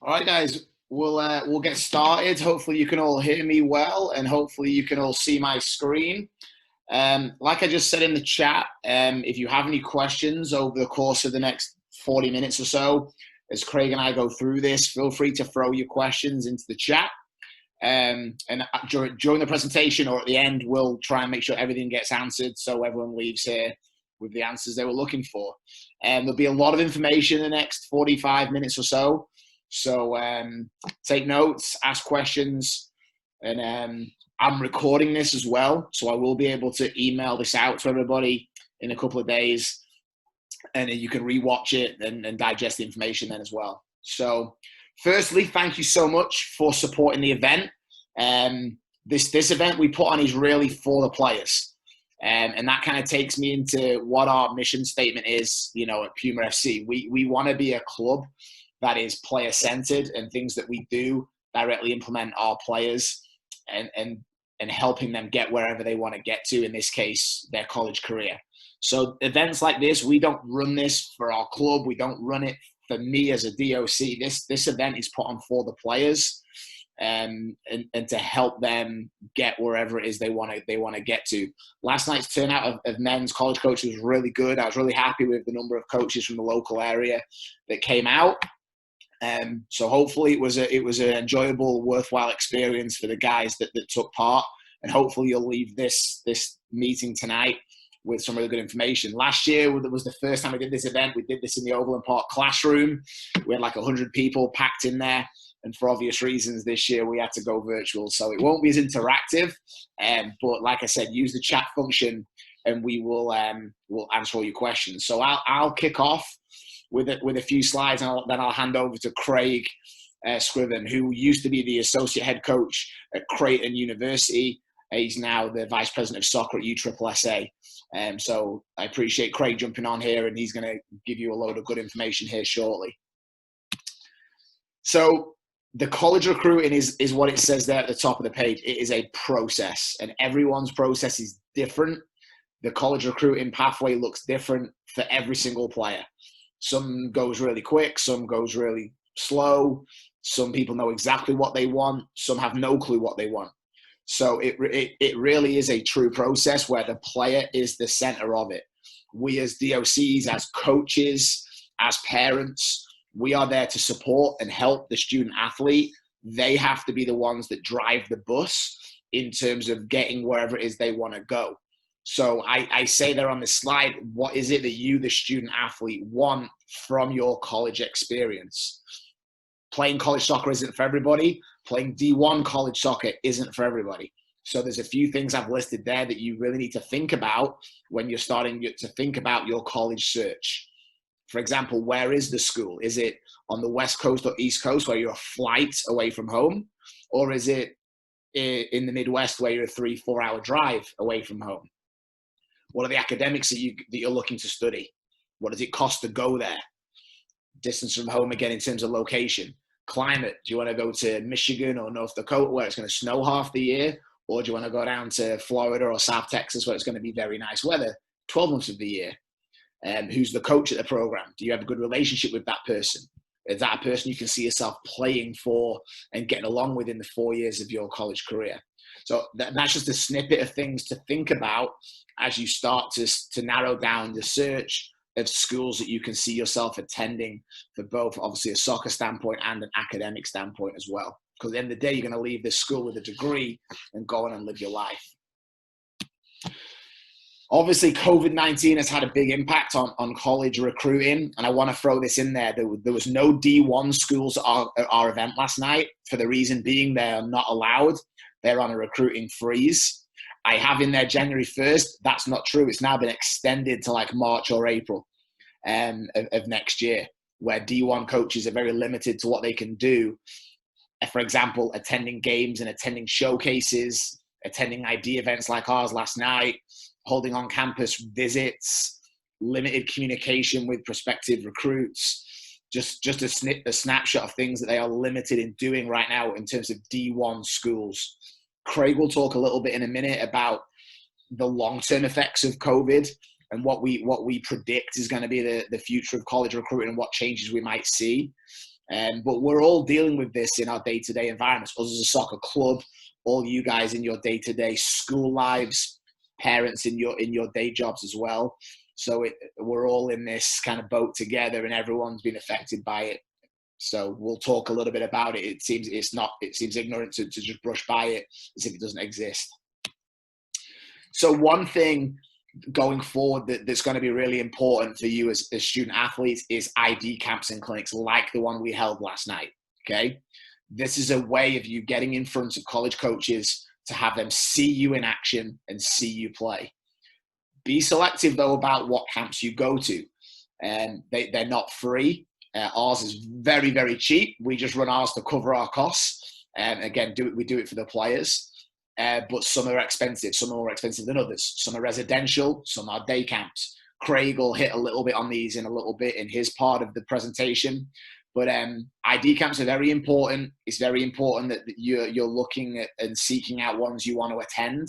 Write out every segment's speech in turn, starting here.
All right, guys, we'll get started. Hopefully, you can all hear me well, and hopefully, you can all see my screen. Like I just said in the chat, if you have any questions over the course of the next 40 minutes or so, as Craig and I go through this, feel free to throw your questions into the chat. And during the presentation or at the end, we'll try and make sure everything gets answered so everyone leaves here with the answers they were looking for. There'll be a lot of information in the next 45 minutes or so. So take notes, ask questions, and I'm recording this as well. So I will be able to email this out to everybody in a couple of days, and you can rewatch it and digest the information then as well. So firstly, thank you so much for supporting the event. This event we put on is really for the players. And that kind of takes me into what our mission statement is, at Puma FC. We want to be a club that is player-centered, and things that we do directly implement our players and helping them get wherever they want to get to, in this case, their college career. So events like this, we don't run this for our club. We don't run it for me as a DOC. This event is put on for the players, and to help them get wherever it is they want to get to. Last night's turnout of men's college coaches was really good. I was really happy with the number of coaches from the local area that came out. So hopefully it was an enjoyable, worthwhile experience for the guys that took part, and hopefully you'll leave this meeting tonight with some really good information. Last year was the first time we did this event. We did this in the Overland Park classroom. We had like 100 people packed in there, and for obvious reasons, this year we had to go virtual, so it won't be as interactive. But like I said, use the chat function, and we'll answer all your questions. So I'll kick off with a few slides, and then I'll hand over to Craig Scriven, who used to be the associate head coach at Creighton University. He's now the vice president of soccer at USSSA. So I appreciate Craig jumping on here, and he's going to give you a load of good information here shortly. So the college recruiting is what it says there at the top of the page. It is a process, and everyone's process is different. The college recruiting pathway looks different for every single player. Some goes really quick, some goes really slow. Some people know exactly what they want. Some have no clue what they want. So it really is a true process where the player is the center of it. We as DOCs, as coaches, as parents, we are there to support and help the student athlete. They have to be the ones that drive the bus in terms of getting wherever it is they want to go. So I say there on the slide, what is it that you, the student athlete, want from your college experience? Playing college soccer isn't for everybody. Playing D1 college soccer isn't for everybody. So there's a few things I've listed there that you really need to think about when you're starting to think about your college search. For example, where is the school? Is it on the West Coast or East Coast where you're a flight away from home? Or is it in the Midwest where you're a 3-4 hour drive away from home? What are the academics that you're looking to study? What does it cost to go there? Distance from home again in terms of location. Climate, do you want to go to Michigan or North Dakota where it's going to snow half the year? Or do you want to go down to Florida or South Texas where it's going to be very nice weather 12 months of the year? Who's the coach at the program? Do you have a good relationship with that person? Is that a person you can see yourself playing for and getting along with in the 4 years of your college career? So that's just a snippet of things to think about as you start to narrow down the search of schools that you can see yourself attending for both, obviously, a soccer standpoint and an academic standpoint as well. Because at the end of the day, you're going to leave this school with a degree and go on and live your life. Obviously, COVID-19 has had a big impact on college recruiting, and I want to throw this in there. There was no D1 schools at our event last night, for the reason being they are not allowed. They're on a recruiting freeze. I have in there January 1st. That's not true. It's now been extended to like March or April of next year, where D1 coaches are very limited to what they can do. For example, attending games and attending showcases, attending ID events like ours last night, holding on-campus visits, limited communication with prospective recruits, just a snapshot of things that they are limited in doing right now in terms of D1 schools. Craig will talk a little bit in a minute about the long-term effects of COVID and what we predict is going to be the future of college recruiting and what changes we might see. But we're all dealing with this in our day-to-day environments. Us as a soccer club, all you guys in your day-to-day school lives, parents in your day jobs as well. So we're all in this kind of boat together, and everyone's been affected by it. So we'll talk a little bit about it. It seems ignorant to just brush by it as if it doesn't exist. So one thing going forward that's going to be really important for you as student athletes is ID camps and clinics like the one we held last night. Okay, this is a way of you getting in front of college coaches to have them see you in action and see you play. Be selective though about what camps you go to, and they're not free. Ours is very, very cheap. We just run ours to cover our costs. And again, we do it for the players. But some are expensive. Some are more expensive than others. Some are residential. Some are day camps. Craig will hit a little bit on these in a little bit in his part of the presentation. But ID camps are very important. It's very important that you're looking at and seeking out ones you want to attend.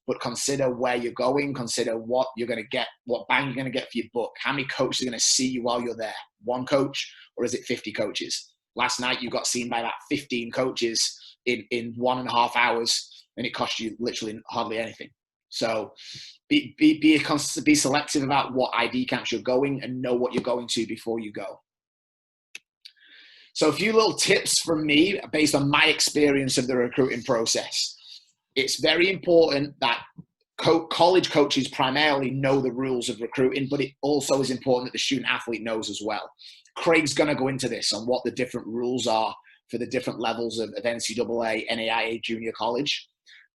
But consider where you're going. Consider what you're going to get, what bang you're going to get for your buck. How many coaches are going to see you while you're there? One coach, or is it 50 coaches? Last night you got seen by about 15 coaches in 1.5 hours, and it cost you literally hardly anything. So be selective about what ID camps you're going, and know what you're going to before you go. So a few little tips from me based on my experience of the recruiting process. It's very important that college coaches primarily know the rules of recruiting, but it also is important that the student athlete knows as well. Craig's going to go into this on what the different rules are for the different levels of NCAA, NAIA, junior college.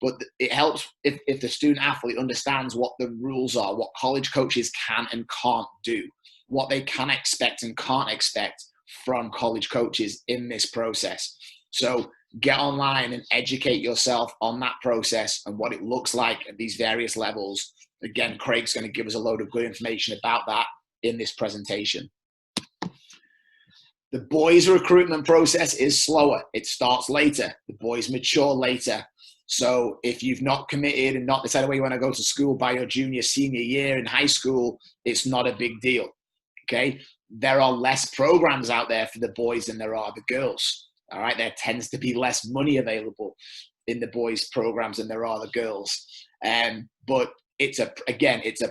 But it helps if the student athlete understands what the rules are, what college coaches can and can't do, what they can expect and can't expect from college coaches in this process. So get online and educate yourself on that process and what it looks like at these various levels. Again, Craig's going to give us a load of good information about that in this presentation. The boys' recruitment process is slower. It starts later. The boys mature later. So if you've not committed and not decided where you want to go to school by your junior, senior year in high school, it's not a big deal, okay? There are less programs out there for the boys than there are the girls. All right, there tends to be less money available in the boys' programs than there are the girls. But it's a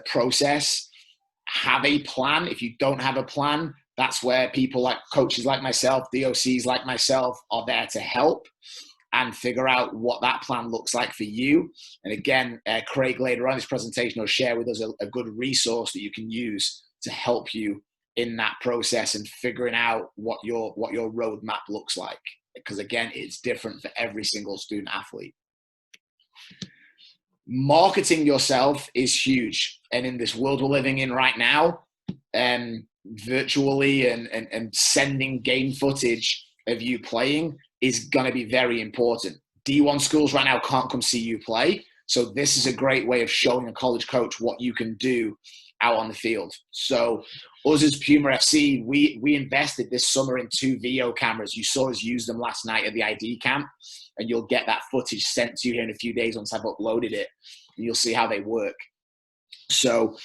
process. Have a plan. If you don't have a plan, that's where people like coaches like myself, DOCs like myself are there to help and figure out what that plan looks like for you. And again, Craig later on in this presentation will share with us a good resource that you can use to help you in that process and figuring out what your roadmap looks like. Because again, it's different for every single student athlete. Marketing yourself is huge. And in this world we're living in right now, virtually and sending game footage of you playing is going to be very important. D1 schools right now can't come see you play. So this is a great way of showing a college coach what you can do out on the field. So us as Puma FC, we invested this summer in 2 video cameras. You saw us use them last night at the ID camp, and you'll get that footage sent to you here in a few days once I've uploaded it, and you'll see how they work. So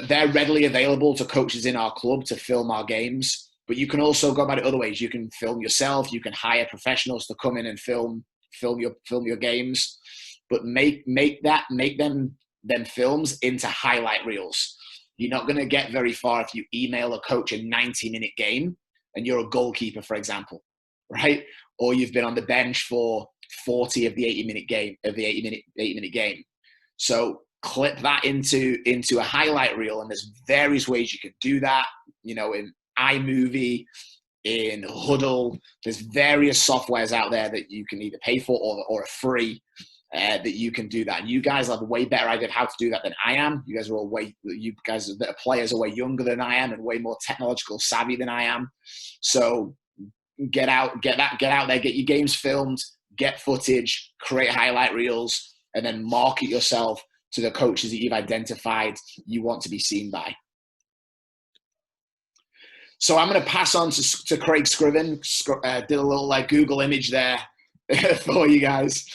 they're readily available to coaches in our club to film our games, but you can also go about it other ways. You can film yourself. You can hire professionals to come in and film your games, but make them films into highlight reels. You're not going to get very far if you email a coach a 90-minute game and you're a goalkeeper, for example, right? Or you've been on the bench for 40 of the 80-minute game. So clip that into a highlight reel, and there's various ways you could do that. You know, in iMovie, in Huddle, there's various softwares out there that you can either pay for or are free. That you can do that. You guys have a way better idea of how to do that than I am. You guys that are players are way younger than I am and way more technological savvy than I am. So get out there, get your games filmed, get footage, create highlight reels, and then market yourself to the coaches that you've identified you want to be seen by. So I'm going to pass on to Craig Scriven. Did a little Google image there for you guys.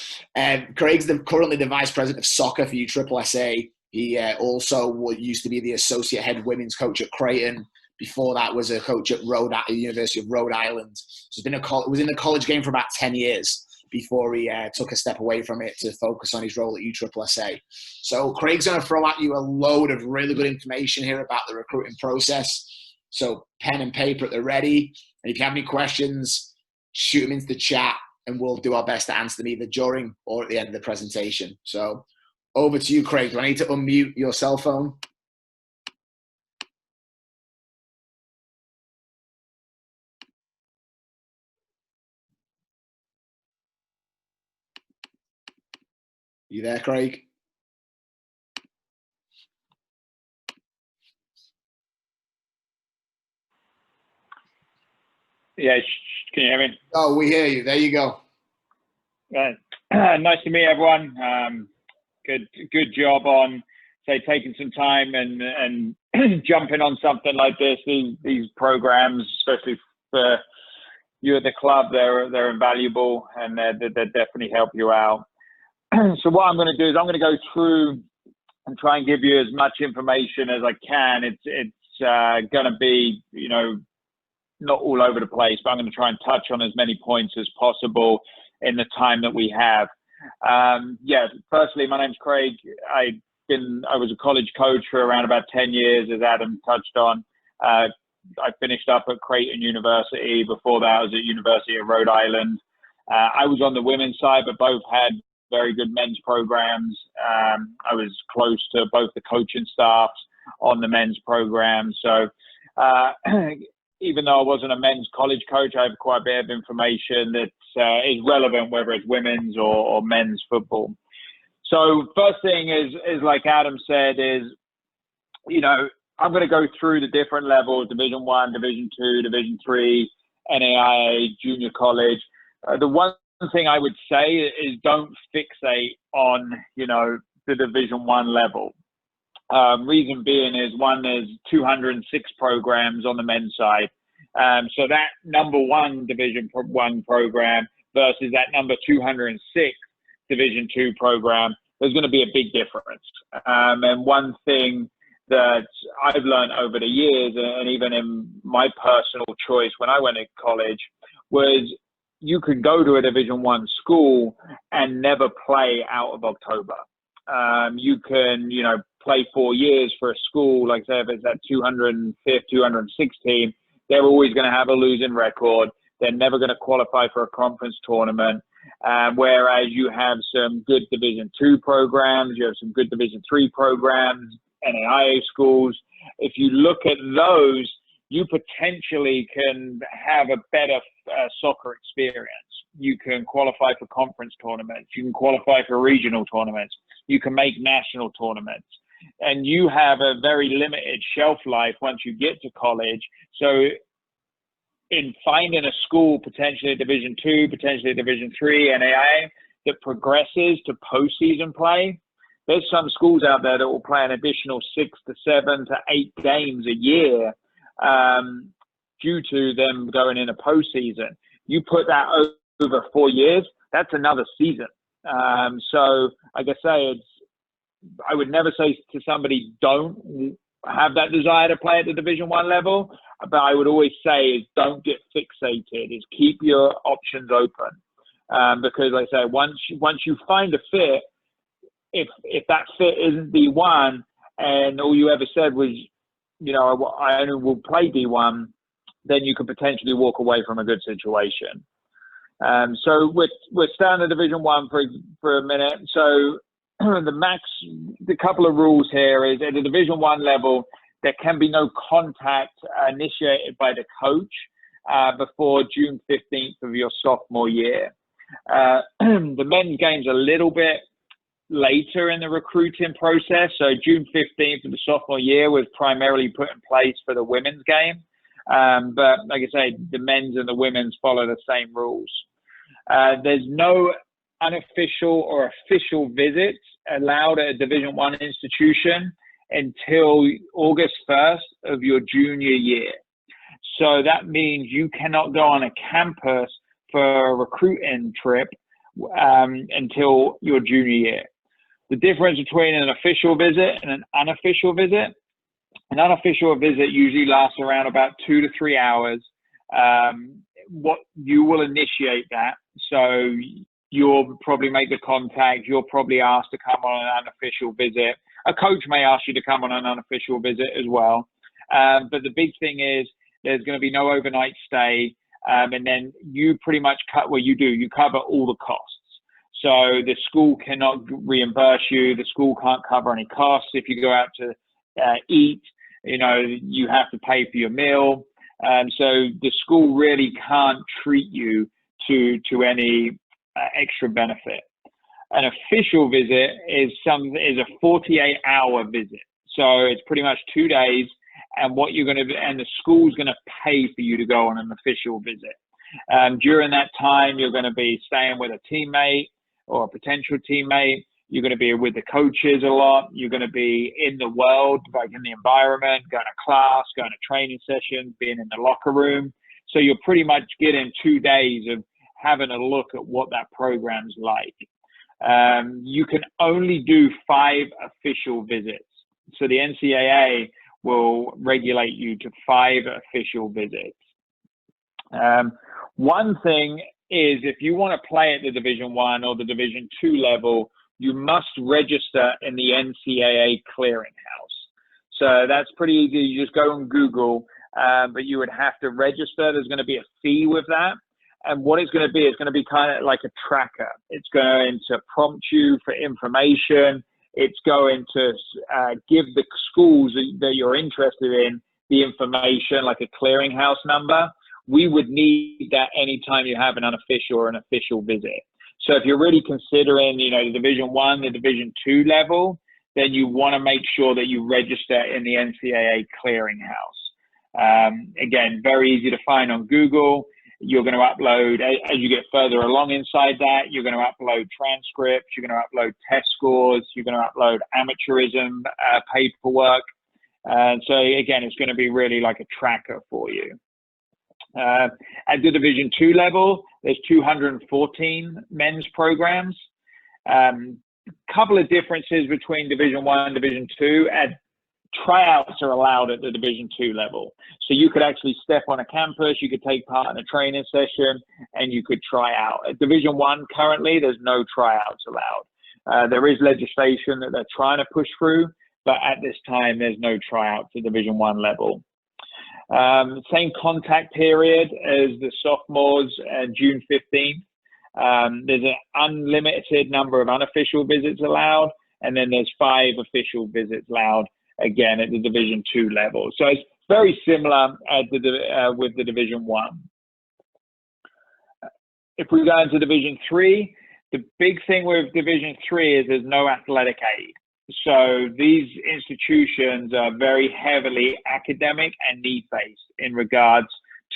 Craig's currently the vice president of soccer for USSSA. He also used to be the associate head women's coach at Creighton. Before that was a coach at the University of Rhode Island. So was in the college game for about 10 years before he took a step away from it to focus on his role at USSSA. So Craig's going to throw at you a load of really good information here about the recruiting process. So pen and paper at the ready. And if you have any questions, shoot them into the chat and we'll do our best to answer them either during or at the end of the presentation. So over to you, Craig. Do I need to unmute your cell phone? You there, Craig? Yeah, can you hear me? Oh, we hear you. There you go. Right. Nice to meet everyone. Good job on, say, taking some time and jumping on something like this. These programs, especially for you at the club, they're invaluable and they definitely help you out. So what I'm going to do is I'm going to go through and try and give you as much information as I can. It's going to be, not all over the place, but I'm going to try and touch on as many points as possible in the time that we have. Firstly, my name's Craig. I was a college coach for around about 10 years, as Adam touched on. I finished up at Creighton University. Before that, I was at University of Rhode Island. I was on the women's side, but both had very good men's programs. I was close to both the coaching staffs on the men's program. So even though I wasn't a men's college coach, I have quite a bit of information that is relevant, whether it's women's or men's football. So first thing is like Adam said, is, I'm going to go through the different levels: Division 1, Division 2, Division 3, NAIA, junior college. The one thing I would say is don't fixate on, the Division 1 level. Reason being is, one, there's 206 programs on the men's side. So that number 1 Division 1 program versus that number 206 Division 2 program, there's going to be a big difference. And one thing that I've learned over the years, and even in my personal choice when I went to college, was you could go to a Division 1 school and never play out of October. You can, play 4 years for a school, like say if it's that 205th, 216, they're always going to have a losing record. They're never going to qualify for a conference tournament. Whereas you have some good Division 2 programs, you have some good Division 3 programs, NAIA schools. If you look at those, you potentially can have a better soccer experience. You can qualify for conference tournaments. You can qualify for regional tournaments. You can make national tournaments. And you have a very limited shelf life once you get to college. So in finding a school, potentially a Division 2, potentially a Division 3, NAIA, that progresses to postseason play, there's some schools out there that will play an additional 6 to 7 to 8 games a year due to them going in a postseason. You put that over 4 years, that's another season. So like I say, I would never say to somebody, don't have that desire to play at the Division 1 level, but I would always say is don't get fixated, is keep your options open. Because like I say, once you find a fit, if that fit isn't D1 and all you ever said was, I only will play D1, then you could potentially walk away from a good situation. So we're starting at Division 1 for a minute. So the couple of rules here is at the Division 1 level, there can be no contact initiated by the coach before June 15th of your sophomore year. The men's game's a little bit later in the recruiting process. So June 15th of the sophomore year was primarily put in place for the women's game. But like I say, the men's and the women's follow the same rules. There's no unofficial or official visits allowed at a Division 1 institution until August 1st of your junior year. So that means you cannot go on a campus for a recruiting trip until your junior year. The difference between an official visit and an unofficial visit An unofficial visit usually lasts around about 2 to 3 hours. What you will initiate that, so you'll probably make the contact. You'll probably ask to come on an unofficial visit. A coach may ask you to come on an unofficial visit as well. But the big thing is there's going to be no overnight stay. And then you pretty much cut what you do. You cover all the costs. So the school cannot reimburse you. The school can't cover any costs. If you go out to eat, you have to pay for your meal. So the school really can't treat you to any extra benefit. An official visit is a 48-hour visit. So it's pretty much 2 days, and the school's going to pay for you to go on an official visit. During that time, you're going to be staying with a teammate or a potential teammate. You're going to be with the coaches a lot. You're going to be in the world, like in the environment, going to class, going to training sessions, being in the locker room. So you're pretty much getting 2 days of having a look at what that program's like. You can only do 5 official visits. So the NCAA will regulate you to 5 official visits. One thing is, if you want to play at the Division I or the Division II level, you must register in the NCAA clearinghouse. So that's pretty easy. You just go on Google, but you would have to register. There's going to be a fee with that. And what it's going to be kind of like a tracker. It's going to prompt you for information. It's going to give the schools that you're interested in the information, like a clearinghouse number. We would need that anytime you have an unofficial or an official visit. So if you're really considering, the Division I, the Division II level, then you want to make sure that you register in the NCAA clearinghouse. Again, very easy to find on Google. You're going to upload, as you get further along inside that, you're going to upload transcripts, you're going to upload test scores, you're going to upload amateurism paperwork. And so again, it's going to be really like a tracker for you. At the Division II level, there's 214 men's programs. Couple of differences between Division I and Division II. Tryouts are allowed at the Division II level. So you could actually step on a campus, you could take part in a training session, and you could try out. At Division I currently, there's no tryouts allowed. There is legislation that they're trying to push through, but at this time, there's no tryouts at Division I level. Same contact period as the sophomores, June 15th. There's an unlimited number of unofficial visits allowed, and then there's 5 official visits allowed, again, at the Division II level. So it's very similar with the Division I. If we go into Division III, the big thing with Division III is there's no athletic aid. So these institutions are very heavily academic and need-based in regards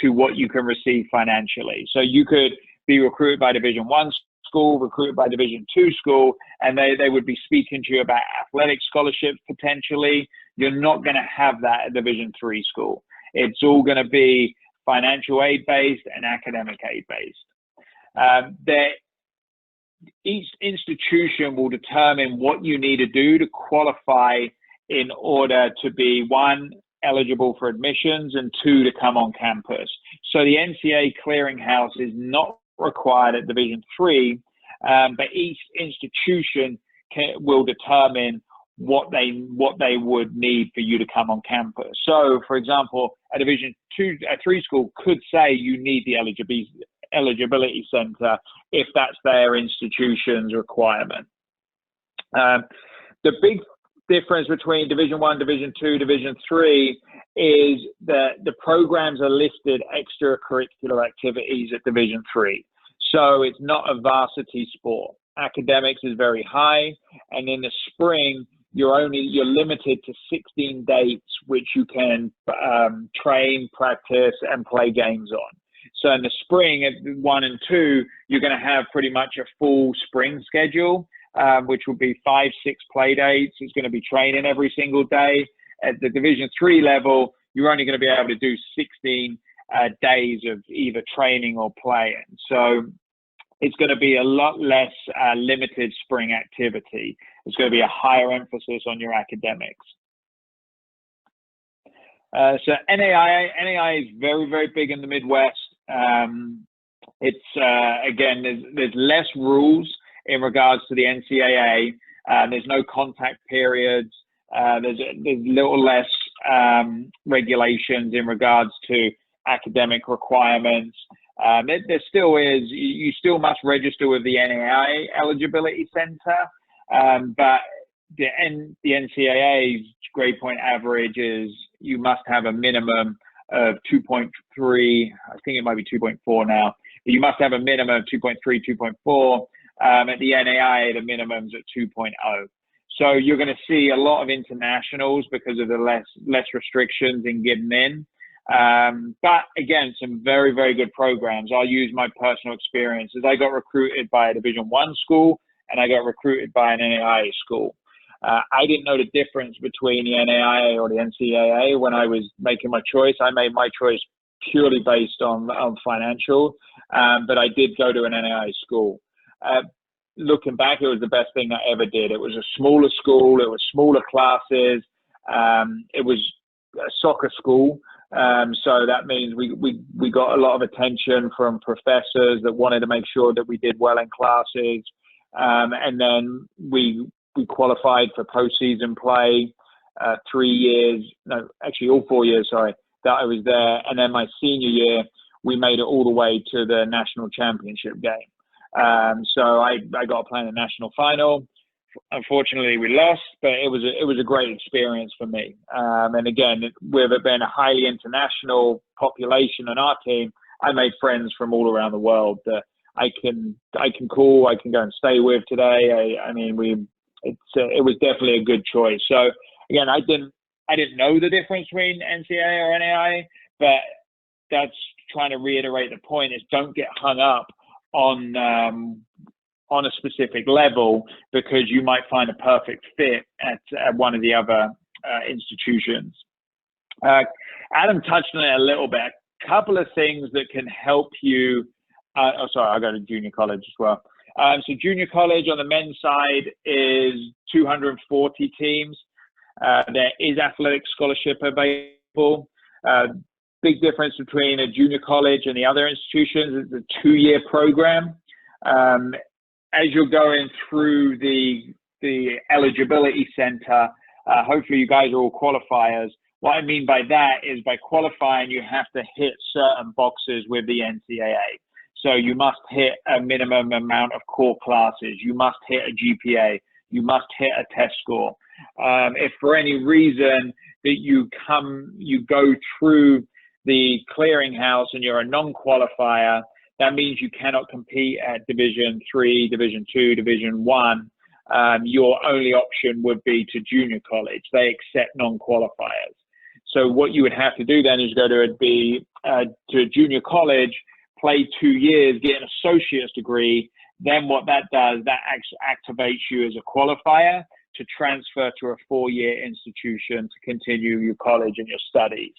to what you can receive financially. So you could be recruited by Division I school, recruited by Division II school, and they would be speaking to you about athletic scholarships potentially. You're not going to have that at Division III school. It's all going to be financial aid-based and academic aid-based. Each institution will determine what you need to do to qualify in order to be, 1, eligible for admissions, and 2, to come on campus. So the NCAA clearinghouse is not required at Division III, but each institution will determine what they would need for you to come on campus. So, for example, a Division III school could say you need the eligibility center if that's their institution's requirement. The big difference between Division I, Division II, Division III is that the programs are listed extracurricular activities at Division III. So it's not a varsity sport. Academics is very high, and in the spring, you're limited to 16 dates which you can train, practice, and play games on. So in the spring, at 1 and 2, you're going to have pretty much a full spring schedule, which will be 5, 6 play dates. It's going to be training every single day. At the Division III level, you're only going to be able to do 16 days of either training or playing. So it's going to be a lot less limited spring activity. It's going to be a higher emphasis on your academics. So NAI is very, very big in the Midwest. It's again, there's less rules in regards to the NCAA. There's no contact periods. There's little less regulations in regards to academic requirements. There still is. You still must register with the NAI eligibility center, but the NCAA's grade point average is you must have a minimum of 2.3. I think it might be 2.4 now. But you must have a minimum of 2.3, 2.4. At the NAI, the minimum's at 2.0. So you're going to see a lot of internationals because of the less restrictions in getting in. But again, some very, very good programs. I'll use my personal experiences. I got recruited by a Division I school, and I got recruited by an NAIA school. I didn't know the difference between the NAIA or the NCAA when I was making my choice. I made my choice purely based on financial, but I did go to an NAIA school. Looking back, it was the best thing I ever did. It was a smaller school. It was smaller classes. It was a soccer school. So that means we got a lot of attention from professors that wanted to make sure that we did well in classes. And then we qualified for postseason play 3 years, no, actually all 4 years, sorry, that I was there. And then my senior year, we made it all the way to the national championship game. So I got to play in the national final. Unfortunately, we lost, but it was a great experience for me. And again, with it being a highly international population on our team, I made friends from all around the world that I can call, I can go and stay with today. I mean, it was definitely a good choice. So again, I didn't know the difference between NCAA or NAIA, but that's trying to reiterate the point is don't get hung up on a specific level because you might find a perfect fit at one of the other institutions. Adam touched on it a little bit. A couple of things that can help you. I go to junior college as well. So junior college on the men's side is 240 teams. There is athletic scholarship available. Big difference between a junior college and the other institutions is a 2-year program. As you're going through the eligibility center, hopefully you guys are all qualifiers. What I mean by that is by qualifying, you have to hit certain boxes with the NCAA. So you must hit a minimum amount of core classes. You must hit a GPA. You must hit a test score. If for any reason that you go through the clearinghouse and you're a non-qualifier, that means you cannot compete at Division III, Division II, Division I. Your only option would be to junior college. They accept non-qualifiers. So what you would have to do then is go to a junior college, play 2 years, get an associate's degree. Then what that does, that activates you as a qualifier to transfer to a 4-year institution to continue your college and your studies.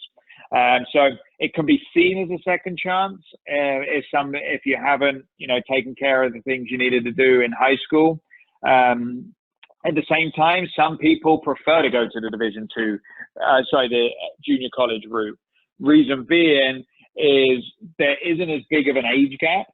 So it can be seen as a second chance if you haven't, taken care of the things you needed to do in high school. At the same time, some people prefer to go to the the junior college route. Reason being is there isn't as big of an age gap.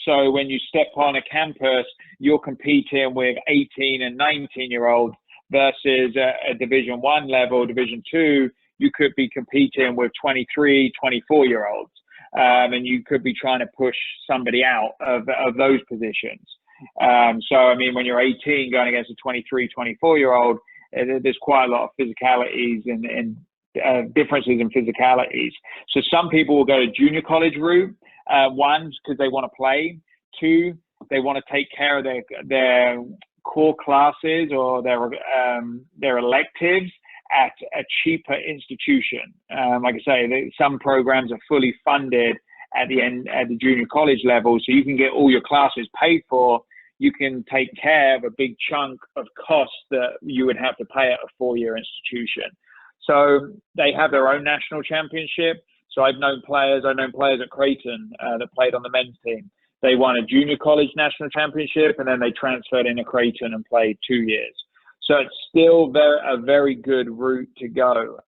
So when you step on a campus, you're competing with 18 and 19-year-olds versus a Division I level, Division II, you could be competing with 23, 24-year-olds. And you could be trying to push somebody out of those positions. So, I mean, when you're 18 going against a 23, 24-year-old, there's quite a lot of physicalities and differences in physicalities. So some people will go to junior college route. One, because they want to play. Two, they want to take care of their core classes or their electives at a cheaper institution. Like I say, some programs are fully funded at the junior college level, so you can get all your classes paid for. You can take care of a big chunk of costs that you would have to pay at a 4-year institution. So they have their own national championship. So I've known players at Creighton that played on the men's team. They won a junior college national championship, and then they transferred into Creighton and played 2 years. So it's still a very good route to go.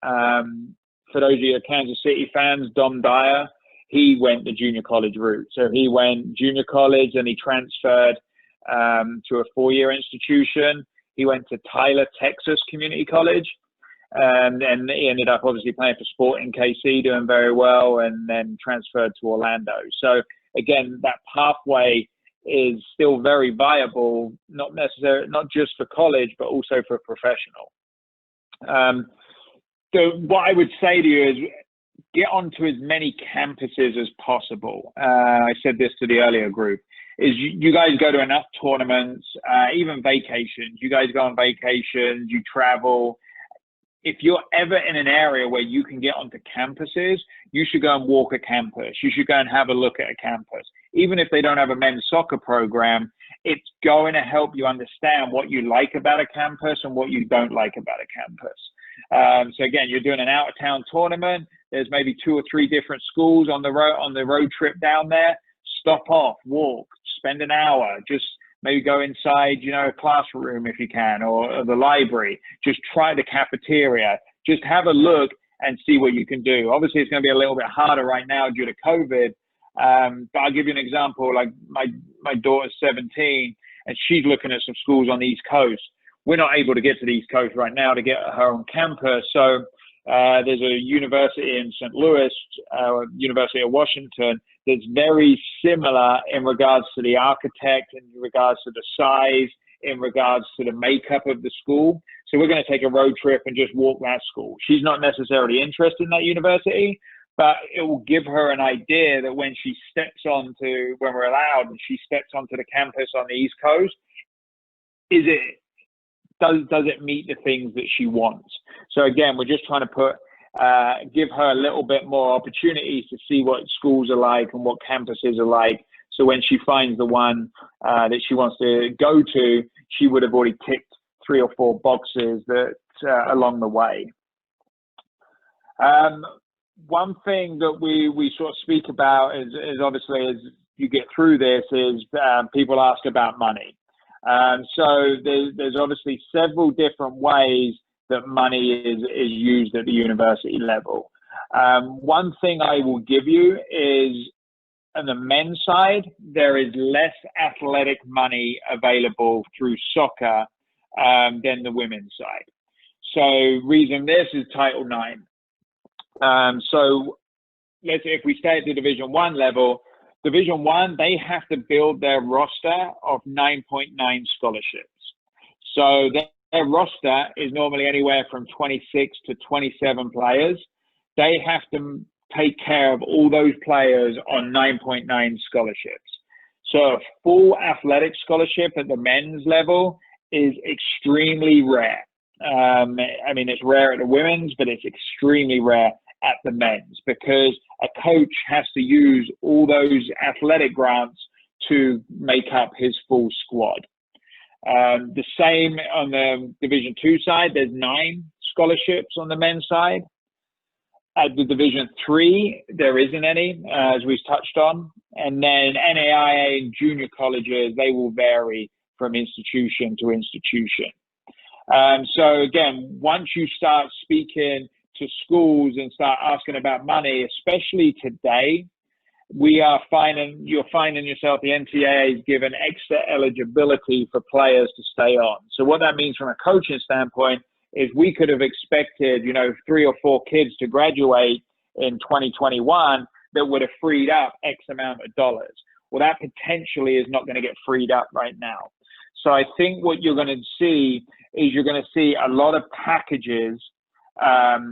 for those of you Kansas City fans, Dom Dyer, he went the junior college route. So he went junior college and he transferred to a 4-year institution. He went to Tyler, Texas Community College. And he ended up obviously playing for Sporting KC, doing very well, and then transferred to Orlando. So again, that pathway is still very viable, not just for college, but also for professional. So what I would say to you is get onto as many campuses as possible. I said this to the earlier group, is you guys go to enough tournaments, even vacations. You guys go on vacations, you travel. If you're ever in an area where you can get onto campuses, you should go and walk a campus. You should go and have a look at a campus. Even if they don't have a men's soccer program, it's going to help you understand what you like about a campus and what you don't like about a campus. So again, you're doing an out-of-town tournament. There's maybe 2 or 3 different schools on the road trip down there. Stop off, walk, spend an hour, just maybe go inside, a classroom if you can, or the library. Just try the cafeteria. Just have a look and see what you can do. Obviously, it's going to be a little bit harder right now due to COVID. But I'll give you an example. Like my daughter's 17, and she's looking at some schools on the East Coast. We're not able to get to the East Coast right now to get her on campus. So there's a university in St. Louis, University of Washington, that's very similar in regards to the architect, in regards to the size, in regards to the makeup of the school. So we're going to take a road trip and just walk that school. She's not necessarily interested in that university, but it will give her an idea that when she steps onto, when we're allowed, and she steps onto the campus on the East Coast, does it meet the things that she wants? So again, we're just trying to give her a little bit more opportunities to see what schools are like and what campuses are like. So when she finds the one that she wants to go to, she would have already ticked 3 or 4 boxes that along the way. One thing that we sort of speak about is obviously as you get through this is people ask about money. So there's obviously several different ways that money is used at the university level. One thing I will give you is on the men's side, there is less athletic money available through soccer than the women's side. So reason this is Title IX. So let's say if we stay at the Division I level, Division I, they have to build their roster of 9.9 scholarships. So their roster is normally anywhere from 26 to 27 players. They have to take care of all those players on 9.9 scholarships. So a full athletic scholarship at the men's level is extremely rare. I mean, it's rare at the women's, but it's extremely rare at the men's because a coach has to use all those athletic grants to make up his full squad. The same on the Division II side, there's 9 scholarships on the men's side. At the Division III, there isn't any, as we've touched on. And then NAIA and junior colleges, they will vary from institution to institution. So again, once you start speaking to schools and start asking about money, especially today, you're finding yourself, the NCAA is given extra eligibility for players to stay on. So what that means from a coaching standpoint is we could have expected, 3 or 4 kids to graduate in 2021 that would have freed up X amount of dollars. Well, that potentially is not going to get freed up right now. So I think what you're going to see is you're going to see a lot of packages.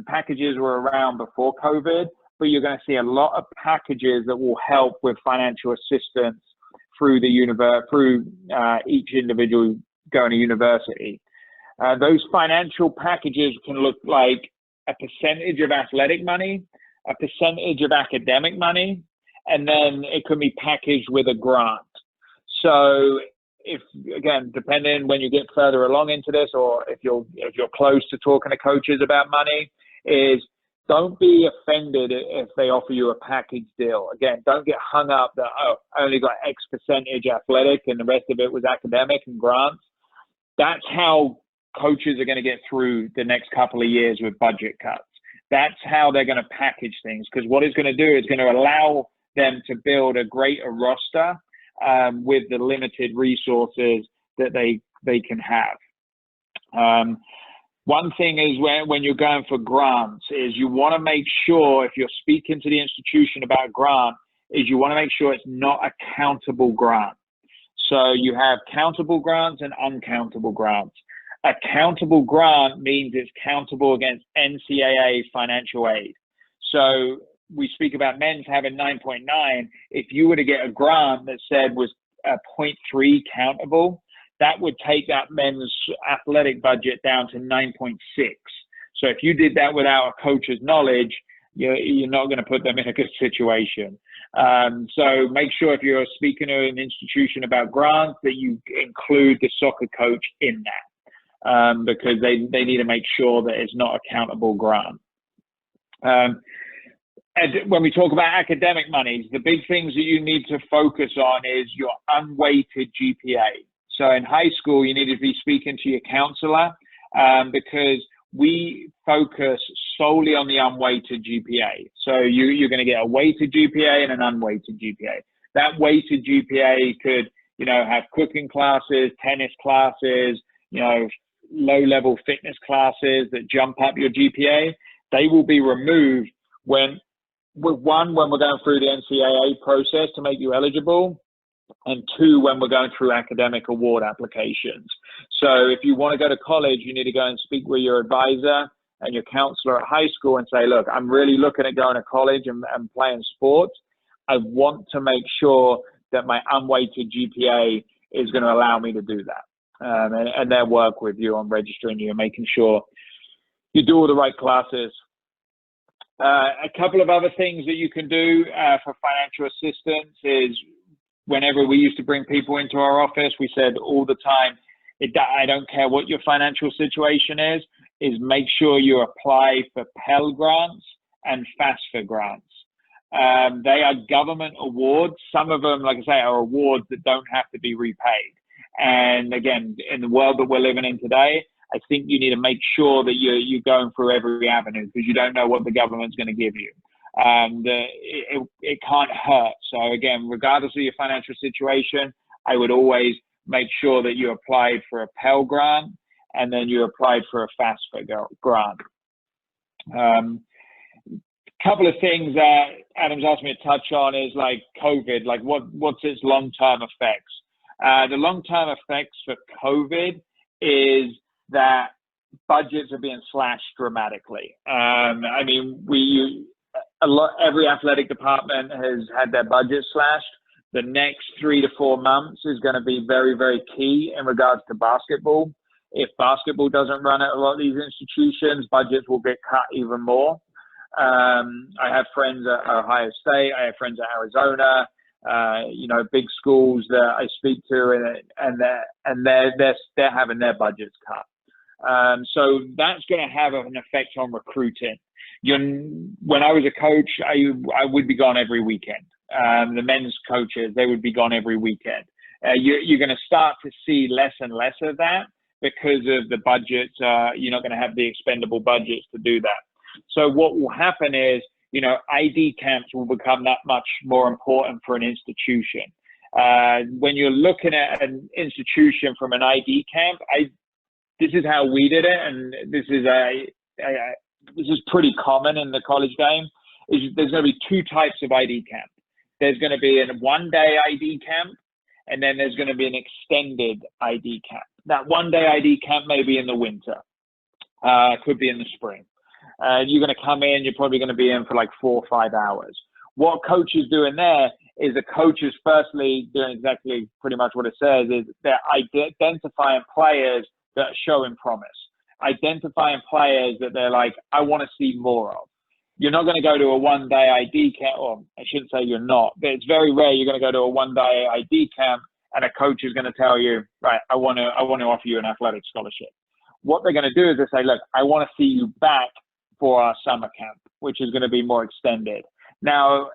Packages were around before COVID, but you're going to see a lot of packages that will help with financial assistance through each individual going to university. Those financial packages can look like a percentage of athletic money, a percentage of academic money, and then it can be packaged with a grant. So if, again, depending when you get further along into this, or if you're close to talking to coaches about money, is don't be offended if they offer you a package deal. Again, don't get hung up that, oh, I only got X percentage athletic and the rest of it was academic and grants. That's how coaches are going to get through the next couple of years with budget cuts. That's how they're going to package things, because what it's going to do is going to allow them to build a greater roster with the limited resources that they can have. One thing is when you're going for grants is you want to make sure, if you're speaking to the institution about grant, is you want to make sure it's not a countable grant. So you have countable grants and uncountable grants. A countable grant means it's countable against NCAA financial aid. So we speak about men's having 9.9. If you were to get a grant that said was a 0.3 countable, that would take that men's athletic budget down to 9.6. So if you did that without a coach's knowledge, you're not going to put them in a good situation. So make sure if you're speaking to an institution about grants that you include the soccer coach in that, because they need to make sure that it's not a countable grant. And when we talk about academic monies, the big things that you need to focus on is your unweighted GPA. So in high school, you need to be speaking to your counselor, because we focus solely on the unweighted GPA. So you're going to get a weighted GPA and an unweighted GPA. That weighted GPA could, have cooking classes, tennis classes, low-level fitness classes that jump up your GPA. They will be removed when we're going through the NCAA process to make you eligible, and 2, when we're going through academic award applications. So if you want to go to college, you need to go and speak with your advisor and your counselor at high school and say, look, I'm really looking at going to college and playing sports. I want to make sure that my unweighted GPA is going to allow me to do that. And they'll work with you on registering you and making sure you do all the right classes. A couple of other things that you can do for financial assistance is, whenever we used to bring people into our office, we said all the time, I don't care what your financial situation is make sure you apply for Pell grants and FAFSA grants. They are government awards. Some of them, like I say, are awards that don't have to be repaid. And again, in the world that we're living in today, I think you need to make sure that you're going through every avenue, because you don't know what the government's going to give you. It can't hurt. So again, regardless of your financial situation, I would always make sure that you applied for a Pell grant and then you applied for a FAFSA grant. Couple of things that Adam's asked me to touch on is like COVID, like what's its long-term effects? The long-term effects for COVID is that budgets are being slashed dramatically. Every athletic department has had their budget slashed. The next 3 to 4 months is going to be very, very key in regards to basketball. If basketball doesn't run at a lot of these institutions, budgets will get cut even more. I have friends at Ohio State. I have friends at Arizona. Big schools that I speak to, and they're having their budgets cut. So that's going to have an effect on recruiting. When I was a coach, I would be gone every weekend. The men's coaches, they would be gone every weekend. You're going to start to see less and less of that because of the budgets. You're not going to have the expendable budgets to do that. So what will happen is, ID camps will become that much more important for an institution. When you're looking at an institution from an ID camp, this is how we did it, and this is pretty common in the college game. There's going to be 2 types of ID camp. There's going to be a 1-day ID camp, and then there's going to be an extended ID camp. That 1-day ID camp may be in the winter, could be in the spring. You're going to come in, you're probably going to be in for like 4 or 5 hours. What coach is doing there is the coach is firstly doing exactly pretty much what it says, is they're identifying players that are showing promise, identifying players that they're like, I want to see more of. You're not going to go to a 1-day ID camp, or I shouldn't say you're not, but it's very rare you're going to go to a 1-day ID camp and a coach is going to tell you, right, I want to offer you an athletic scholarship. What they're going to do is they say, look, I want to see you back for our summer camp, which is going to be more extended. Now,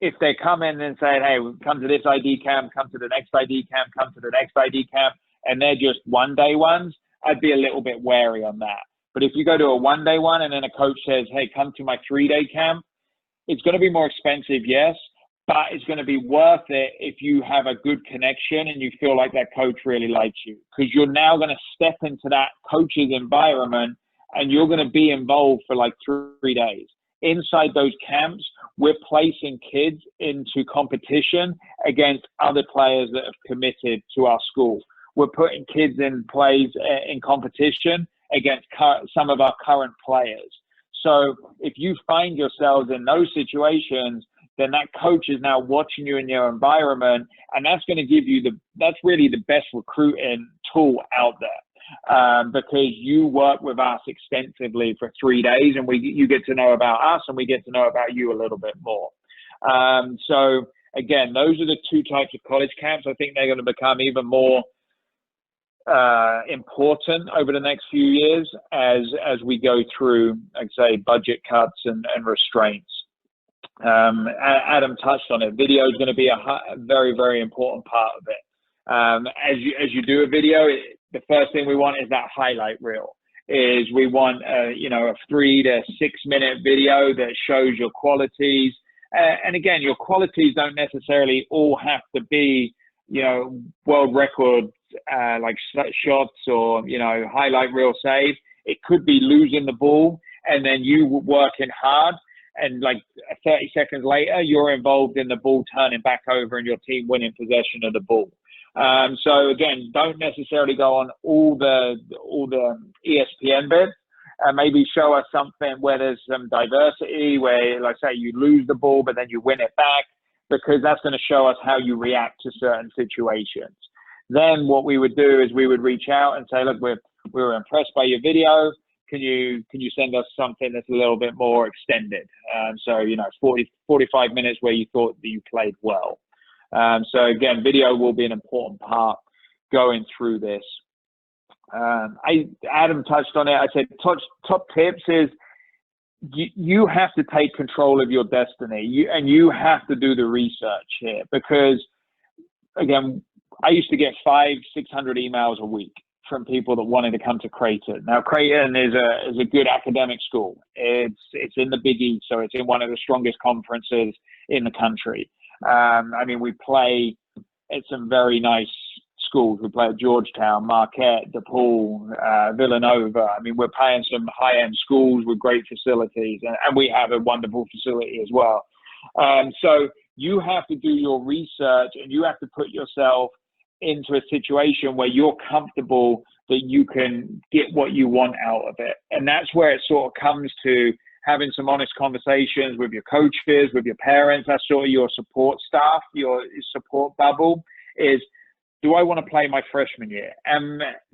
if they come in and say, hey, come to this ID camp, come to the next ID camp, come to the next ID camp, and they're just 1-day ones, I'd be a little bit wary on that. But if you go to a 1-day one and then a coach says, hey, come to my 3-day camp, it's going to be more expensive, yes, but it's going to be worth it if you have a good connection and you feel like that coach really likes you, because you're now going to step into that coach's environment and you're going to be involved for like 3 days. Inside those camps, we're placing kids into competition against other players that have committed to our school. We're putting kids in plays in competition against some of our current players. So if you find yourselves in those situations, then that coach is now watching you in your environment, and that's going to give you that's really the best recruiting tool out there, because you work with us extensively for 3 days, and you get to know about us, and we get to know about you a little bit more. So again, those are the 2 types of college camps. I think they're going to become even more important over the next few years as we go through, like say, budget cuts and restraints. Adam touched on it. Video is going to be a very, very important part of it. As you do a video, the first thing we want is that highlight reel. We want a 3 to 6 minute video that shows your qualities. And again, your qualities don't necessarily all have to be, world record like shots or highlight reel save. It could be losing the ball and then you working hard, and like 30 seconds later you're involved in the ball turning back over and your team winning possession of the ball. So again, don't necessarily go on all the ESPN bits. Maybe show us something where there's some diversity, where, like say, you lose the ball but then you win it back, because that's going to show us how you react to certain situations. Then what we would do is we would reach out and say, look, we were impressed by your video. Can you send us something that's a little bit more extended? So 45 minutes where you thought that you played well. So again, video will be an important part going through this. Adam touched on it. I said top tips is you have to take control of your destiny, and you have to do the research here, because again, I used to get 500-600 emails a week from people that wanted to come to Creighton. Now, Creighton is a good academic school. It's in the Big East, so it's in one of the strongest conferences in the country. We play at some very nice schools. We play at Georgetown, Marquette, DePaul, Villanova. We're playing some high-end schools with great facilities, and we have a wonderful facility as well. So you have to do your research, and you have to put yourself into a situation where you're comfortable that you can get what you want out of it. And that's where it sort of comes to having some honest conversations with your coaches, with your parents. That's sort of your support staff, your support bubble is, do I want to play my freshman year?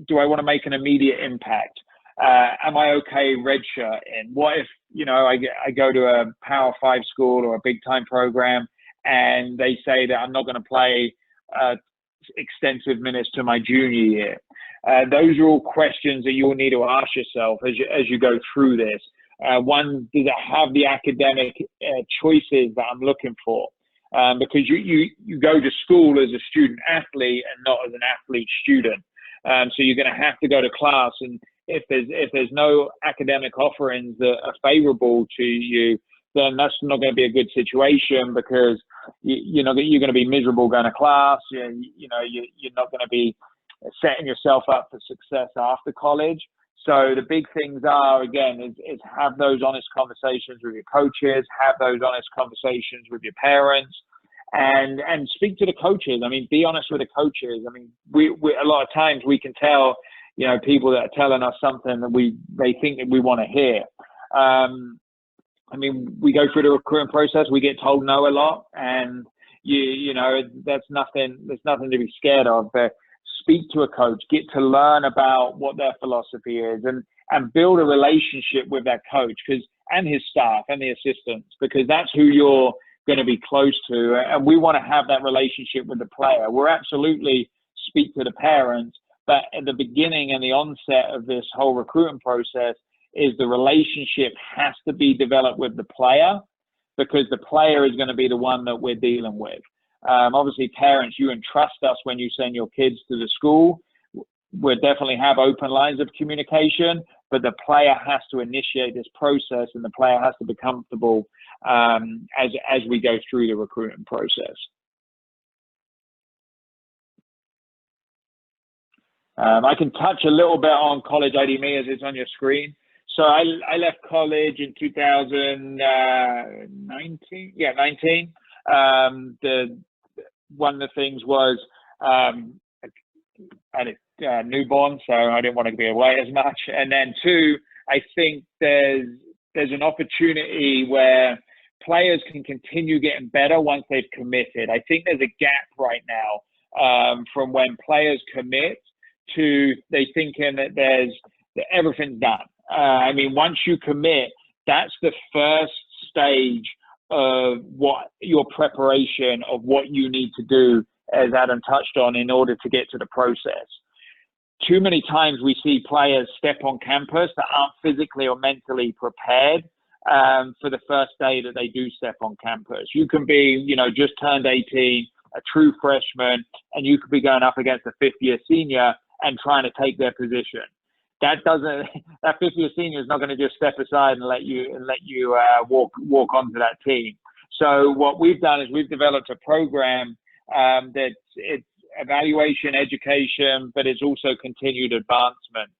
Do I want to make an immediate impact? Am I okay redshirting? What if, I go to a Power 5 school or a big time program and they say that I'm not going to play extensive minutes to my junior year? Those are all questions that you'll need to ask yourself as you go through this. One, does it have the academic choices that I'm looking for? Because you go to school as a student athlete and not as an athlete student. So you're going to have to go to class, and if there's no academic offerings that are favorable to you, then that's not going to be a good situation, because you're going to be miserable going to class. You're not going to be setting yourself up for success after college. So the big things are, again, is have those honest conversations with your coaches, have those honest conversations with your parents, and speak to the coaches. Be honest with the coaches. We a lot of times we can tell, people that are telling us something that they think that we want to hear. We go through the recruiting process, we get told no a lot, and there's nothing to be scared of. But speak to a coach, get to learn about what their philosophy is, and build a relationship with that coach, and his staff and the assistants, because that's who you're going to be close to. And we want to have that relationship with the player. We're absolutely speak to the parents, but at the beginning and the onset of this whole recruiting process is the relationship has to be developed with the player, because the player is going to be the one that we're dealing with. Obviously, parents, you entrust us when you send your kids to the school. We'll definitely have open lines of communication, but the player has to initiate this process, and the player has to be comfortable as we go through the recruitment process. I can touch a little bit on College ID Me as it's on your screen. So I left college in 2019. Yeah, 19. One of the things was I had a newborn, so I didn't want to be away as much. And then two, I think there's an opportunity where players can continue getting better once they've committed. I think there's a gap right now from when players commit to they thinking that everything's done. I mean, once you commit, that's the first stage of what your preparation of what you need to do, as Adam touched on, in order to get to the process. Too many times we see players step on campus that aren't physically or mentally prepared for the first day that they do step on campus. You can be, just turned 18, a true freshman, and you could be going up against a fifth-year senior and trying to take their position. That fifth-year senior is not going to just step aside and let you walk onto that team. So what we've done is we've developed a program that's it's evaluation, education, but it's also continued advancement.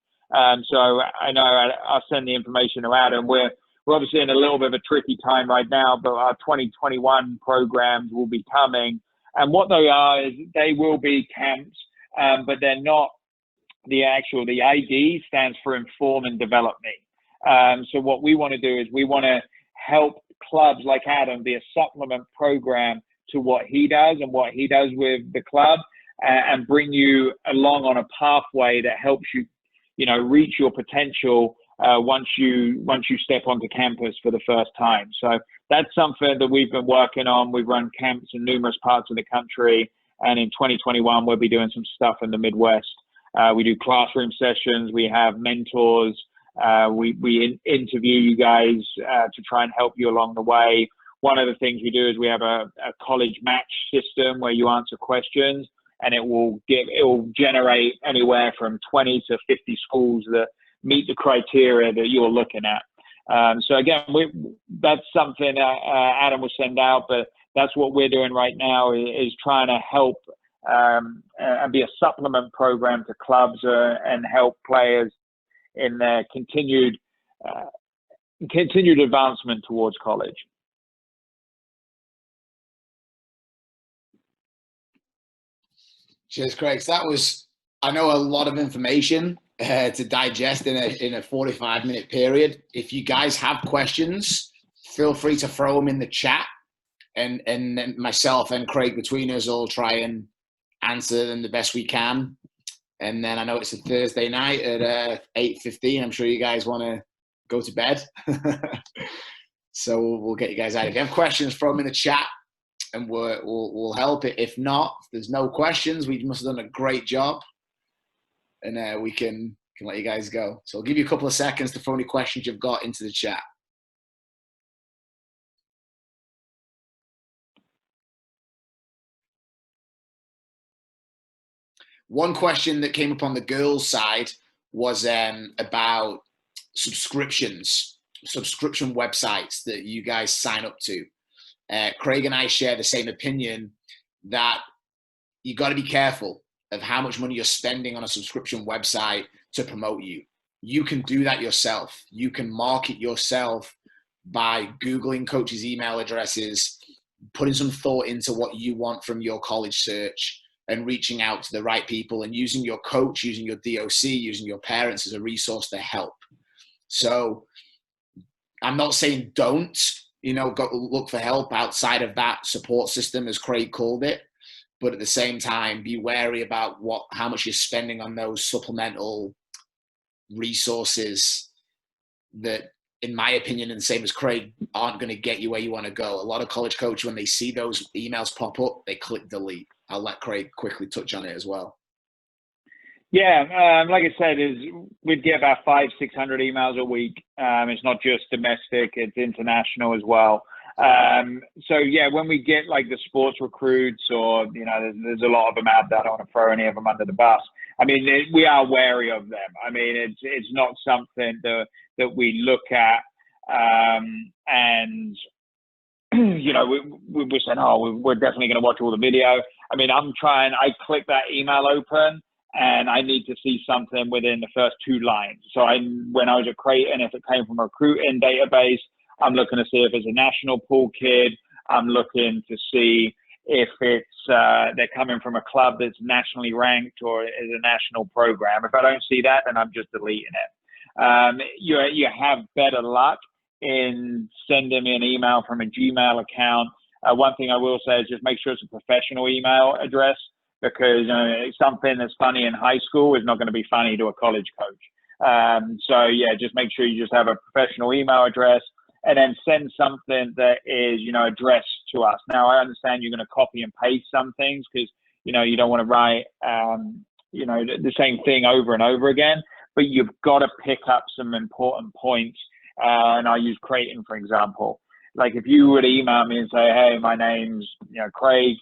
So I know I'll send the information to Adam. We're obviously in a little bit of a tricky time right now, but our 2021 programs will be coming. And what they are is they will be camps, but they're not the ID stands for Inform and Develop Me. So what we want to do is we want to help clubs like Adam be a supplement program to what he does and what he does with the club, and bring you along on a pathway that helps you, reach your potential once you step onto campus for the first time. So that's something that we've been working on. We've run camps in numerous parts of the country, and in 2021 we'll be doing some stuff in the Midwest. We do classroom sessions. We have mentors. We interview you guys to try and help you along the way. One of the things we do is we have a college match system where you answer questions, and it will generate anywhere from 20 to 50 schools that meet the criteria that you're looking at. So again, that's something Adam will send out, but that's what we're doing right now is trying to help and be a supplement program to clubs and help players in their continued advancement towards college. Cheers, Craig. So that was, I know, a lot of information to digest in a 45-minute period. If you guys have questions, feel free to throw them in the chat, and myself and Craig between us will try and answer them the best we can. And then I know it's a Thursday night at 8:15. I'm sure you guys want to go to bed. So we'll get you guys out. If you have questions, throw them in the chat, and we'll help it. If not, if there's no questions, we must have done a great job, and we can let you guys go. So I'll give you a couple of seconds to throw any questions you've got into the chat. One question that came up on the girls' side was about subscription websites that you guys sign up to. Craig and I share the same opinion that you got to be careful of how much money you're spending on a subscription website to promote you. You can do that yourself. You can market yourself by Googling coaches' email addresses, putting some thought into what you want from your college search, and reaching out to the right people, and using your coach, using your DOC, using your parents as a resource to help. So I'm not saying don't, go look for help outside of that support system, as Craig called it. But at the same time, be wary about how much you're spending on those supplemental resources that, in my opinion, and the same as Craig, aren't going to get you where you want to go. A lot of college coaches, when they see those emails pop up, they click delete. I'll let Craig quickly touch on it as well. Yeah, like I said, we'd get about 500-600 emails a week. It's not just domestic; it's international as well. So yeah, when we get like the sports recruits, or there's a lot of them out there. I don't want to throw any of them under the bus. I mean, we are wary of them. I mean, it's not something that we look at, and we're saying, oh, we're definitely going to watch all the video. I mean, I click that email open, and I need to see something within the first 2 lines. So when I was at Creighton, if it came from a recruiting database, I'm looking to see if it's a national pool kid. I'm looking to see if it's they're coming from a club that's nationally ranked or is a national program. If I don't see that, then I'm just deleting it. You have better luck in sending me an email from a Gmail account. One thing I will say is just make sure it's a professional email address, because something that's funny in high school is not going to be funny to a college coach. So yeah, just make sure you just have a professional email address, and then send something that is, addressed to us. Now, I understand you're going to copy and paste some things because, you don't want to write, the same thing over and over again, but you've got to pick up some important points. And I use Creighton, for example. Like if you would email me and say, hey, my name's, Craig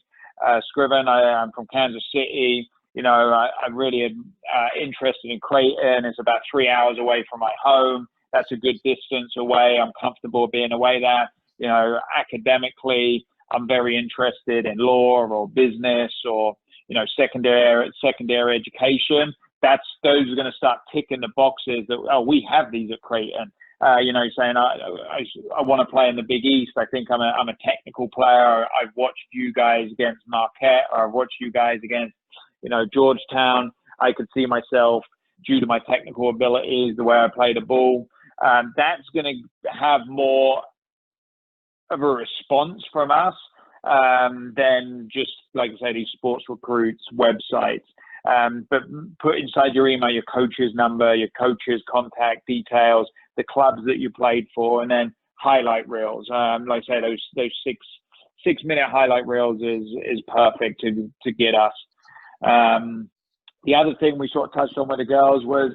Scriven, I'm from Kansas City, I'm really interested in Creighton. It's about 3 hours away from my home. That's a good distance away. I'm comfortable being away there. Academically, I'm very interested in law or business or, secondary education. Those are going to start ticking the boxes that, oh, we have these at Creighton. Saying I want to play in the Big East. I think I'm a technical player. I've watched you guys against Marquette, or I've watched you guys against, Georgetown. I could see myself, due to my technical abilities, the way I play the ball. That's going to have more of a response from us than just, like I say, these sports recruits websites. But put inside your email your coach's number, your coach's contact details, the clubs that you played for, and then highlight reels. Like I say, those 6-minute highlight reels is perfect to get us. The other thing we sort of touched on with the girls was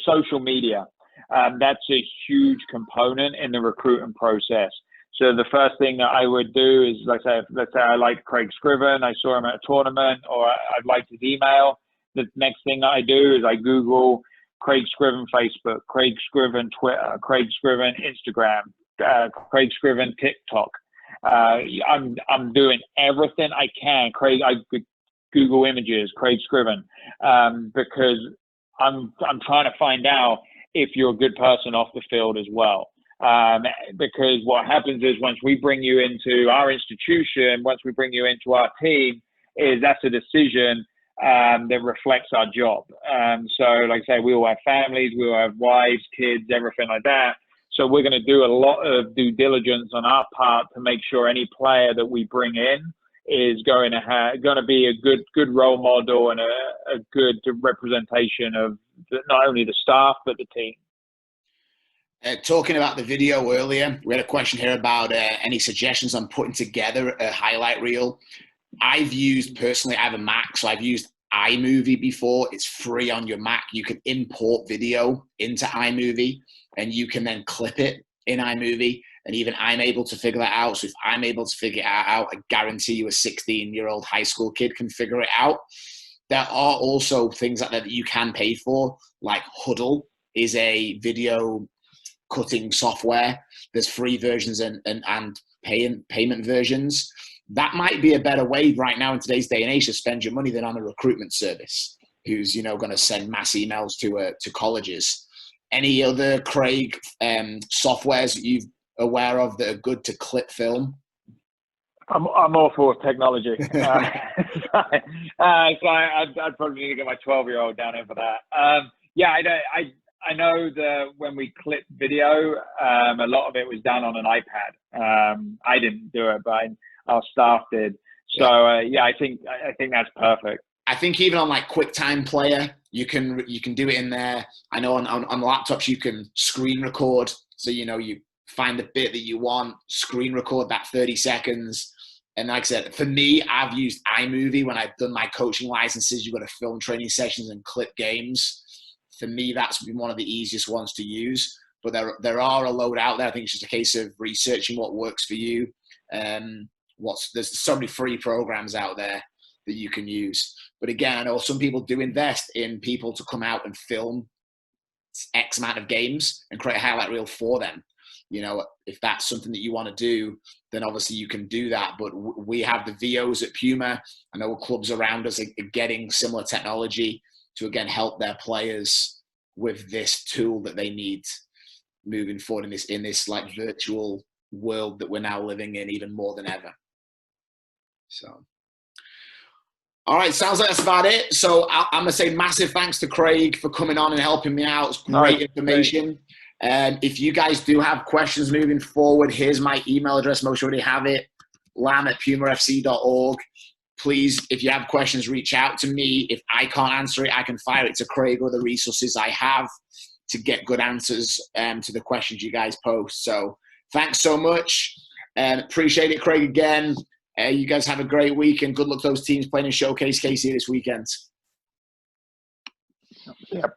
social media. That's a huge component in the recruiting process. So the first thing that I would do is, let's say I like Craig Scriven, I saw him at a tournament, or I'd liked his email. The next thing that I do is I Google Craig Scriven Facebook, Craig Scriven Twitter, Craig Scriven Instagram, Craig Scriven TikTok. I'm doing everything I can. I Google images, Craig Scriven, because I'm trying to find out if you're a good person off the field as well. Because what happens is, once we bring you into our institution, once we bring you into our team, that's a decision that reflects our job. So like I say, we all have families, we all have wives, kids, everything like that. So we're going to do a lot of due diligence on our part to make sure any player that we bring in is going to be a good role model and a good representation of not only the staff but the team. Talking about the video earlier, we had a question here about any suggestions on putting together a highlight reel. I have a Mac, so I've used iMovie before. It's free on your Mac. You can import video into iMovie, and you can then clip it in iMovie. And even I'm able to figure that out. So if I'm able to figure it out, I guarantee you a 16-year-old high school kid can figure it out. There are also things like that you can pay for, like Huddle is a video cutting software. There's free versions and payment versions. That might be a better way right now in today's day and age to spend your money than on a recruitment service who's, going to send mass emails to colleges. Any other, Craig, softwares that you're aware of that are good to clip film? I'm all for technology. I'd probably need to get my 12-year-old down here for that. I know that when we clip video, a lot of it was done on an iPad. I didn't do it, but our staff did. So I think that's perfect. I think even on like QuickTime Player, you can do it in there. I know on laptops you can screen record. So you find the bit that you want, screen record that 30 seconds. And like I said, for me, I've used iMovie when I've done my coaching licenses. You've got to film training sessions and clip games. For me, that's been one of the easiest ones to use. But there are a load out there. I think it's just a case of researching what works for you. there's so many free programs out there that you can use. But again, I know some people do invest in people to come out and film X amount of games and create a highlight reel for them. You know, if that's something that you want to do, then obviously you can do that. But we have the VOs at Puma. I know clubs around us are getting similar technology to, again, help their players with this tool that they need moving forward in this like virtual world that we're now living in even more than ever. So, all right, sounds like that's about it. So I'm going to say massive thanks to Craig for coming on and helping me out. It's great information. If you guys do have questions moving forward, here's my email address. Most already have it, lam@pumafc.org. Please, if you have questions, reach out to me. If I can't answer it, I can fire it to Craig or the resources I have to get good answers to the questions you guys post. So thanks so much. Appreciate it, Craig, again. You guys have a great week, and good luck to those teams playing in Showcase KC this weekend. Yep.